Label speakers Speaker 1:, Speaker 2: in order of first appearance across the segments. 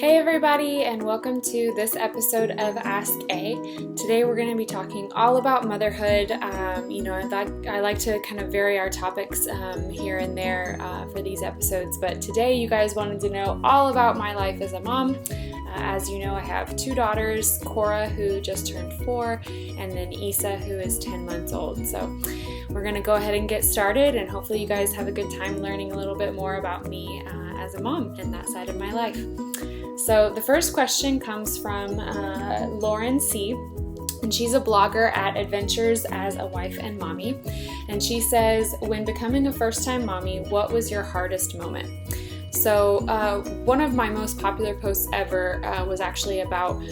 Speaker 1: Hey everybody, and welcome to this episode of Ask A. Today we're going to be talking all about motherhood. I like to kind of vary our topics here and there for these episodes, but today you guys wanted to know all about my life as a mom. As you know, I have two daughters, Cora, who just turned 4, and then Isa, who is 10 months old. So we're going to go ahead and get started, and hopefully you guys have a good time learning a little bit more about me as a mom and that side of my life. So the first question comes from Lauren C., and she's a blogger at Adventures as a Wife and Mommy. And she says, when becoming a first-time mommy, what was your hardest moment? So one of my most popular posts ever was actually about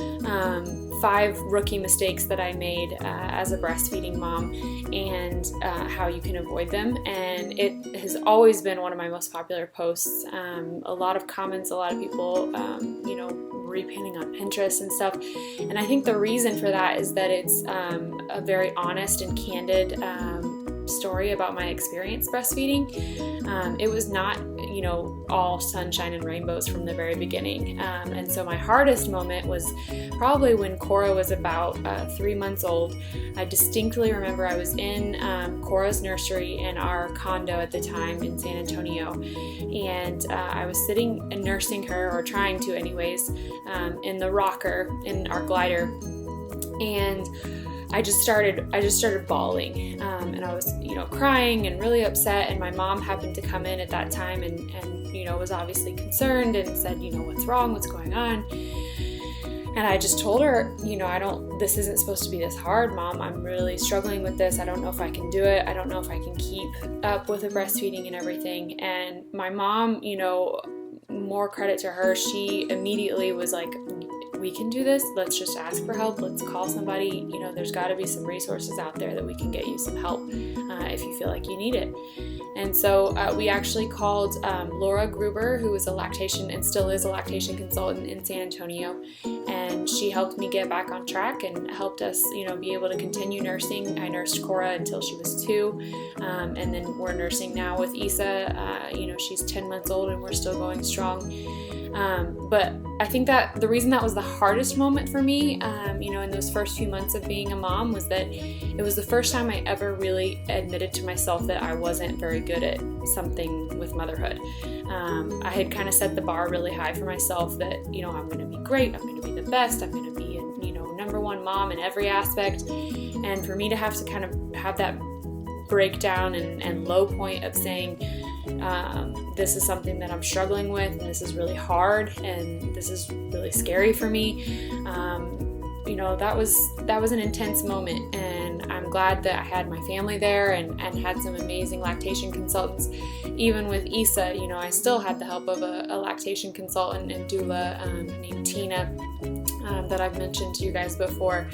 Speaker 1: 5 rookie mistakes that I made as a breastfeeding mom and how you can avoid them. And it has always been one of my most popular posts. A lot of comments, a lot of people, repainting on Pinterest and stuff. And I think the reason for that is that it's a very honest and candid story about my experience breastfeeding. It was not, all sunshine and rainbows from the very beginning. And so my hardest moment was probably when Cora was about 3 months old. I distinctly remember I was in Cora's nursery in our condo at the time in San Antonio. And I was sitting and nursing her, or trying to anyways, in the rocker in our glider. And I just started bawling, and I was, crying and really upset. And my mom happened to come in at that time and was obviously concerned and said, what's wrong? What's going on? And I just told her, this isn't supposed to be this hard, Mom. I'm really struggling with this. I don't know if I can do it. I don't know if I can keep up with the breastfeeding and everything. And my mom, more credit to her, she immediately was like, we can do this. Let's just ask for help. Let's call somebody. There's got to be some resources out there that we can get you some help if you feel like you need it. And so we actually called Laura Gruber, who was a lactation and still is a lactation consultant in San Antonio. And she helped me get back on track and helped us, be able to continue nursing. I nursed Cora until she was 2. And then we're nursing now with Isa. She's 10 months old and we're still going strong. But I think that the reason that was the hardest moment for me, in those first few months of being a mom, was that it was the first time I ever really admitted to myself that I wasn't very good at something with motherhood. I had kind of set the bar really high for myself that, I'm going to be great, I'm going to be the best, I'm going to be, number one mom in every aspect. And for me to have to kind of have that breakdown and low point of saying, this is something that I'm struggling with, and this is really hard, and this is really scary for me. That was an intense moment, and I'm glad that I had my family there and had some amazing lactation consultants. Even with Isa, I still had the help of a lactation consultant and doula named Tina that I've mentioned to you guys before.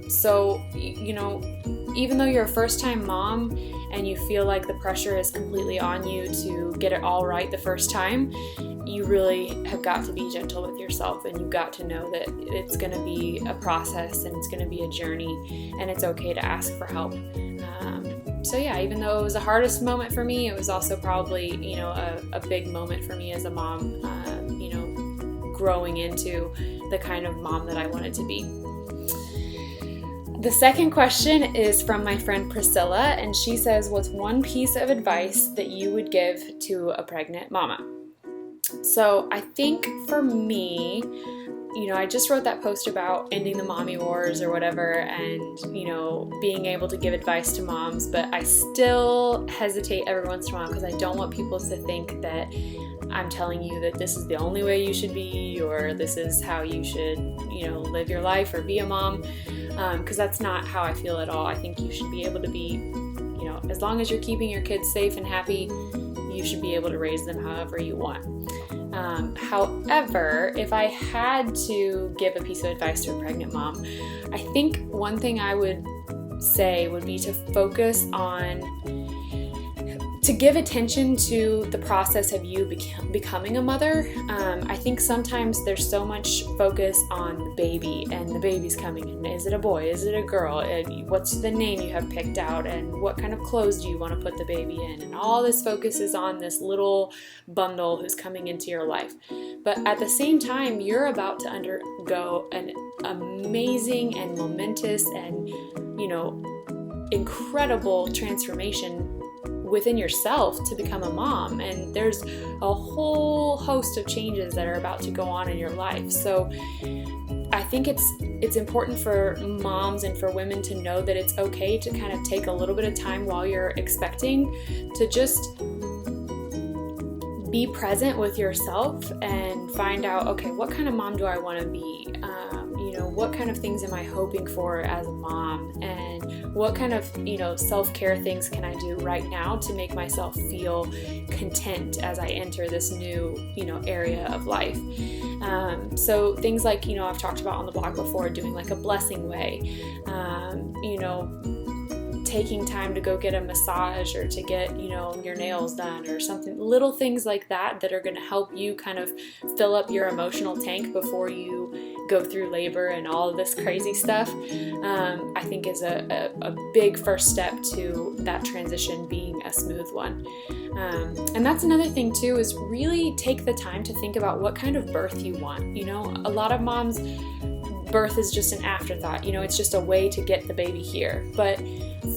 Speaker 1: So even though you're a first-time mom and you feel like the pressure is completely on you to get it all right the first time, you really have got to be gentle with yourself, and you've got to know that it's going to be a process and it's going to be a journey, and it's okay to ask for help. So yeah, even though it was the hardest moment for me, it was also probably, a big moment for me as a mom, growing into the kind of mom that I wanted to be. The second question is from my friend Priscilla, and she says, what's one piece of advice that you would give to a pregnant mama? So I think for me, I just wrote that post about ending the mommy wars or whatever, and, being able to give advice to moms, but I still hesitate every once in a while because I don't want people to think that I'm telling you that this is the only way you should be, or this is how you should, live your life or be a mom. Because that's not how I feel at all. I think you should be able to be, as long as you're keeping your kids safe and happy, you should be able to raise them however you want. However, if I had to give a piece of advice to a pregnant mom, I think one thing I would say would be to focus on to give attention to the process of you becoming a mother. I think sometimes there's so much focus on the baby and the baby's coming in. Is it a boy? Is it a girl? What's the name you have picked out? And what kind of clothes do you want to put the baby in? And all this focus is on this little bundle who's coming into your life. But at the same time, you're about to undergo an amazing and momentous and, incredible transformation within yourself to become a mom, and there's a whole host of changes that are about to go on in your life. So I think it's important for moms and for women to know that it's okay to kind of take a little bit of time while you're expecting to just be present with yourself and find out, okay, what kind of mom do I want to be? What kind of things am I hoping for as a mom? And what kind of, self-care things can I do right now to make myself feel content as I enter this new, area of life? So things like, I've talked about on the blog before, doing like a blessing way, taking time to go get a massage or to get, your nails done or something, little things like that are going to help you kind of fill up your emotional tank before you go through labor and all of this crazy stuff. I think is a big first step to that transition being a smooth one. And that's another thing too, is really take the time to think about what kind of birth you want. A lot of moms, birth is just an afterthought. It's just a way to get the baby here. But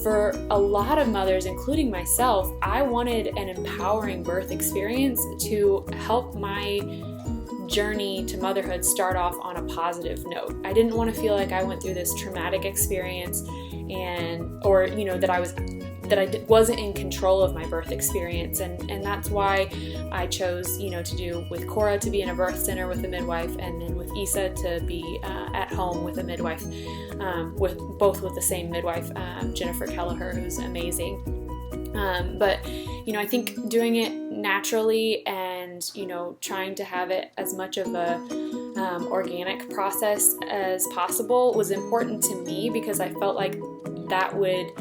Speaker 1: for a lot of mothers, including myself, I wanted an empowering birth experience to help my journey to motherhood start off on a positive note. I didn't want to feel like I went through this traumatic experience or that I wasn't in control of my birth experience. And that's why I chose, to do with Cora to be in a birth center with a midwife, and then with Isa to be at home with a midwife, with the same midwife, Jennifer Kelleher, who's amazing. But I think doing it naturally and, trying to have it as much of a organic process as possible was important to me, because I felt like that would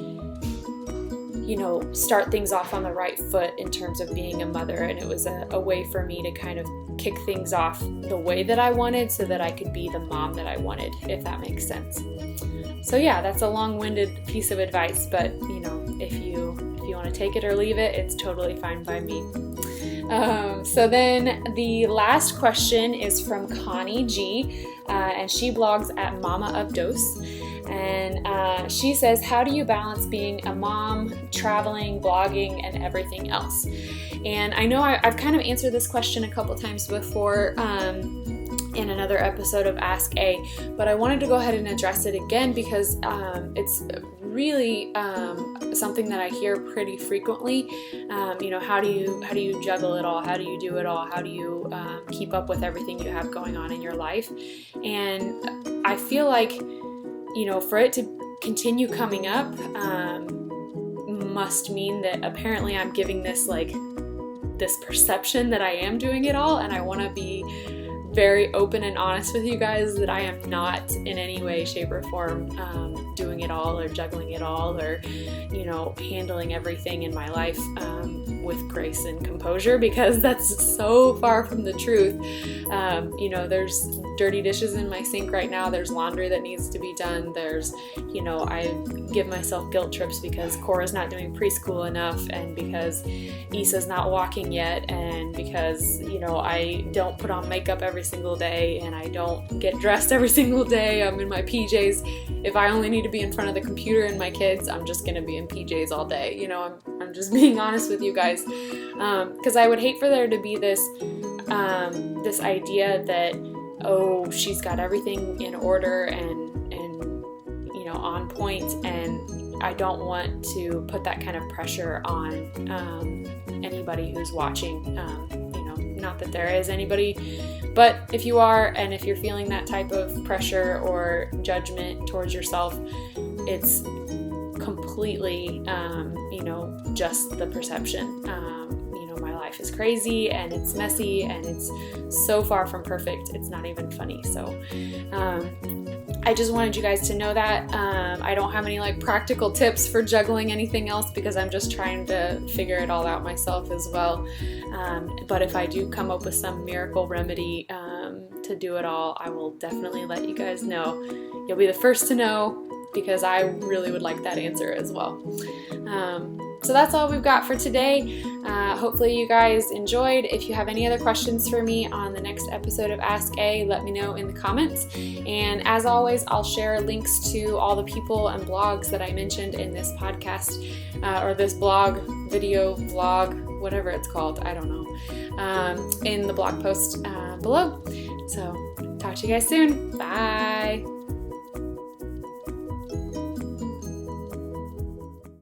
Speaker 1: start things off on the right foot in terms of being a mother. And it was a way for me to kind of kick things off the way that I wanted so that I could be the mom that I wanted, if that makes sense. So yeah, that's a long-winded piece of advice, but if you want to take it or leave it, it's totally fine by me. So then the last question is from Connie G, and she blogs at Mama of Dose. And she says, how do you balance being a mom, traveling, blogging, and everything else? And I know I've kind of answered this question a couple times before in another episode of Ask A, but I wanted to go ahead and address it again because it's really something that I hear pretty frequently. How do you juggle it all? How do you do it all? How do you keep up with everything you have going on in your life? And I feel like for it to continue coming up must mean that apparently I'm giving this perception that I am doing it all, and I want to be very open and honest with you guys that I am not in any way, shape, or form doing it all or juggling it all or handling everything in my life with grace and composure, because that's so far from the truth. There's dirty dishes in my sink right now. There's laundry that needs to be done. There's, I give myself guilt trips because Cora's not doing preschool enough, and because Isa's not walking yet, and because, I don't put on makeup every single day, and I don't get dressed every single day. I'm in my PJs. If I only need to be in front of the computer and my kids, I'm just going to be in PJs all day. I'm just being honest with you guys. Because I would hate for there to be this idea that, oh, she's got everything in order and on point, and I don't want to put that kind of pressure on anybody who's watching. Not that there is anybody, but if you are, and if you're feeling that type of pressure or judgment towards yourself, it's completely, just the perception. My life is crazy and it's messy and it's so far from perfect, it's not even funny. So I just wanted you guys to know that. I don't have any like practical tips for juggling anything else because I'm just trying to figure it all out myself as well. But if I do come up with some miracle remedy to do it all, I will definitely let you guys know. You'll be the first to know because I really would like that answer as well. So that's all we've got for today. Hopefully you guys enjoyed. If you have any other questions for me on the next episode of Ask A, let me know in the comments. And as always, I'll share links to all the people and blogs that I mentioned in this podcast, or this blog, video, vlog, whatever it's called, I don't know, in the blog post below. So talk to you guys soon. Bye.